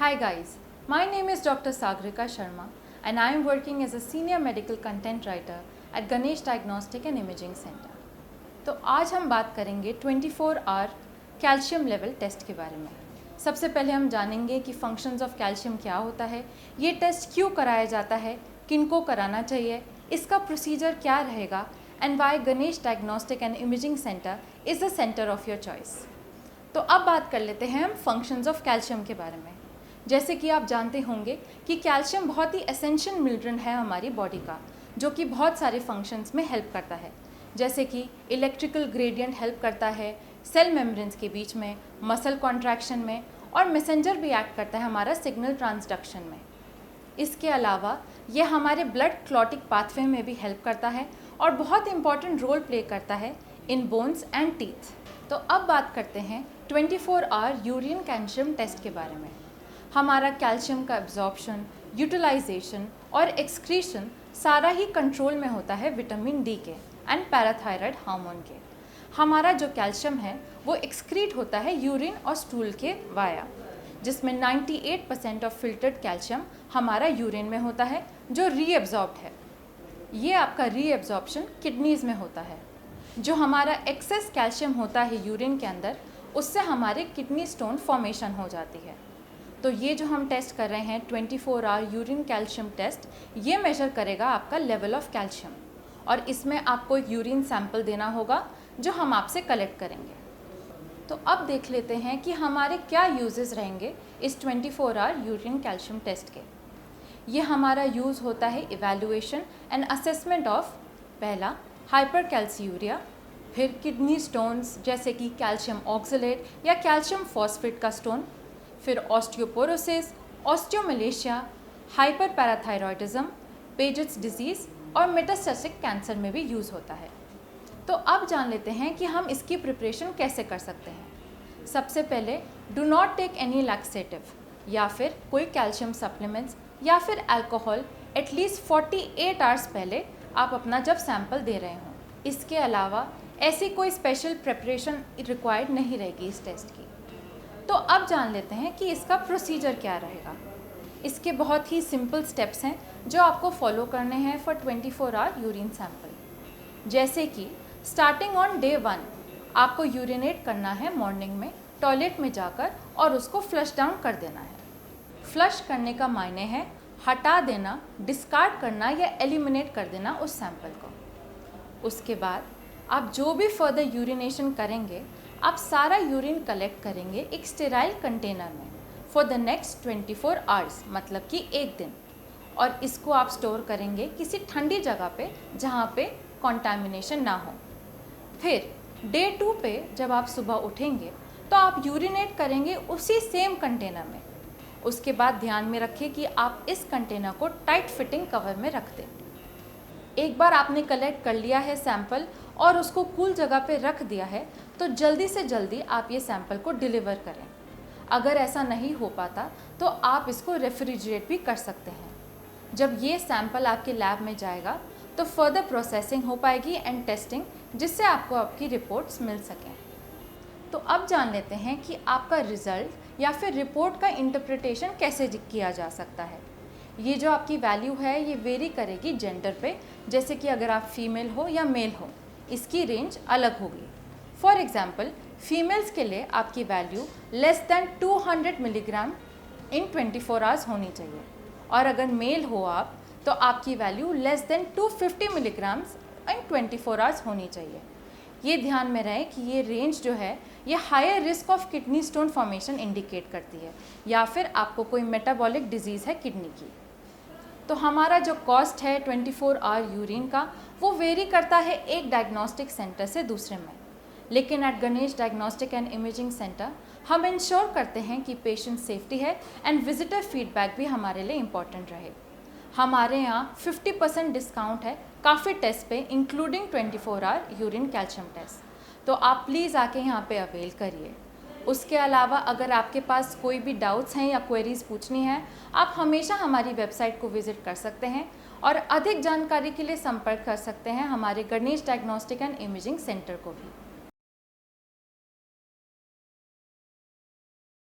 Hi guys, my name is Dr. Sagrika Sharma and I am working as a senior medical content writer at Ganesh Diagnostic and Imaging Center. तो आज हम बात करेंगे 24 our calcium level test के बारे में। सबसे पहले हम जानेंगे कि फंक्शंस ऑफ कैल्शियम क्या होता है, ये टेस्ट क्यों कराया जाता है, किनको कराना चाहिए, इसका प्रोसीजर क्या रहेगा and why Ganesh diagnostic and imaging centre is the centre of your choice. तो अब बात कर लेते हैं हम फंक्शंस ऑफ कैल्शियम के बारे में। जैसे कि आप जानते होंगे कि कैल्शियम बहुत ही एसेंशियल मिनरल है हमारी बॉडी का, जो कि बहुत सारे फंक्शंस में हेल्प करता है। जैसे कि इलेक्ट्रिकल ग्रेडियंट हेल्प करता है सेल मेम्ब्रेन्स के बीच में, मसल कॉन्ट्रैक्शन में, और मैसेंजर भी एक्ट करता है हमारा सिग्नल ट्रांसडक्शन में। इसके अलावा ये हमारे ब्लड क्लॉटिंग पाथवे में भी हेल्प करता है और बहुत इंपॉर्टेंट रोल प्ले करता है इन बोन्स एंड टीथ। तो अब बात करते हैं 24 आवर यूरिन कैल्शियम टेस्ट के बारे में। हमारा कैल्शियम का एब्जॉर्प्शन, यूटिलाइजेशन और एक्सक्रीशन सारा ही कंट्रोल में होता है विटामिन डी के एंड पैराथायराइड हार्मोन के। हमारा जो कैल्शियम है वो एक्सक्रीट होता है यूरिन और स्टूल के वाया, जिसमें 98% ऑफ फिल्टर्ड कैल्शियम हमारा यूरिन में होता है जो रीएब्जॉर्ब्ड है। ये आपका रीएब्जॉर्प्शन किडनीज़ में होता है। जो हमारा एक्सेस कैल्शियम होता है यूरिन के अंदर, उससे हमारे किडनी स्टोन फॉर्मेशन हो जाती है। तो ये जो हम टेस्ट कर रहे हैं 24 आवर यूरिन कैल्शियम टेस्ट, ये मेजर करेगा आपका लेवल ऑफ कैल्शियम, और इसमें आपको एक यूरिन सैंपल देना होगा जो हम आपसे कलेक्ट करेंगे। तो अब देख लेते हैं कि हमारे क्या यूजेस रहेंगे इस 24 आवर यूरिन कैल्शियम टेस्ट के। ये हमारा यूज़ होता है इवैल्यूएशन एंड असेसमेंट ऑफ पहला हाइपरकैल्सियूरिया, फिर किडनी स्टोन्स जैसे कि कैल्शियम ऑक्सलेट या कैल्शियम फॉस्फेट का स्टोन, फिर osteoporosis, osteomalacia, hyper parathyroidism, Piaget's disease और मेटास्टेटिक कैंसर में भी यूज़ होता है। तो अब जान लेते हैं कि हम इसकी प्रिपरेशन कैसे कर सकते हैं। सबसे पहले do not take any laxative या फिर कोई कैल्शियम सप्लीमेंट्स या फिर अल्कोहल एटलीस्ट 48 आवर्स पहले आप अपना जब सैंपल दे रहे हों। इसके अलावा ऐसी कोई स्पेशल प्रिपरेशन रिक्वायर्ड नहीं रहेगी इस टेस्ट की। तो अब जान लेते हैं कि इसका प्रोसीजर क्या रहेगा। इसके बहुत ही सिंपल स्टेप्स हैं जो आपको फॉलो करने हैं फॉर 24 आवर यूरिन सैंपल। जैसे कि स्टार्टिंग ऑन डे 1 आपको यूरिनेट करना है मॉर्निंग में टॉयलेट में जाकर, और उसको फ्लश डाउन कर देना है। फ्लश करने का मायने है हटा देना, डिस्कार्ड करना या एलिमिनेट कर देना उस सैंपल को। उसके बाद आप जो भी फर्दर यूरिनेशन करेंगे, आप सारा यूरिन कलेक्ट करेंगे एक स्टेराइल कंटेनर में फॉर द नेक्स्ट 24 आवर्स, मतलब कि एक दिन, और इसको आप स्टोर करेंगे किसी ठंडी जगह पे जहाँ पे कॉन्टामिनेशन ना हो। फिर डे 2 पे जब आप सुबह उठेंगे तो आप यूरिनेट करेंगे उसी सेम कंटेनर में। उसके बाद ध्यान में रखें कि आप इस कंटेनर को टाइट फिटिंग कवर में रख दें। एक बार आपने कलेक्ट कर लिया है सैंपल और उसको कूल जगह पे रख दिया है, तो जल्दी से जल्दी आप ये सैंपल को डिलीवर करें। अगर ऐसा नहीं हो पाता तो आप इसको रेफ्रिजरेट भी कर सकते हैं। जब ये सैंपल आपके लैब में जाएगा तो फर्दर प्रोसेसिंग हो पाएगी एंड टेस्टिंग, जिससे आपको आपकी रिपोर्ट्स मिल सकें। तो अब जान लेते हैं कि आपका रिज़ल्ट या फिर रिपोर्ट का इंटरप्रिटेशन कैसे किया जा सकता है। ये जो आपकी वैल्यू है ये वेरी करेगी जेंडर पे, जैसे कि अगर आप फीमेल हो या मेल हो, इसकी रेंज अलग होगी। फॉर एग्जांपल फीमेल्स के लिए आपकी वैल्यू लेस दैन 200 मिलीग्राम इन 24 आवर्स होनी चाहिए, और अगर मेल हो आप तो आपकी वैल्यू लेस देन 250 मिलीग्राम्स इन 24 आवर्स होनी चाहिए। ये ध्यान में रहे कि ये रेंज जो है ये higher risk of kidney stone formation indicate करती है, या फिर आपको कोई मेटाबॉलिक डिजीज़ है किडनी की। तो हमारा जो कॉस्ट है 24 आवर यूरिन का, वो वेरी करता है एक डायग्नोस्टिक सेंटर से दूसरे में, लेकिन at Ganesh diagnostic and imaging centre हम इंश्योर करते हैं कि पेशेंट सेफ्टी है एंड विजिटर फीडबैक भी हमारे लिए इम्पॉर्टेंट रहे। हमारे यहाँ 50% डिस्काउंट है काफ़ी टेस्ट पे, including 24 hour urine calcium test. तो आप प्लीज़ आके यहाँ पे अवेल करिए। उसके अलावा अगर आपके पास कोई भी डाउट्स हैं या क्वेरीज़ पूछनी है, आप हमेशा हमारी वेबसाइट को विज़िट कर सकते हैं, और अधिक जानकारी के लिए संपर्क कर सकते हैं हमारे Ganesh diagnostic and imaging centre को भी।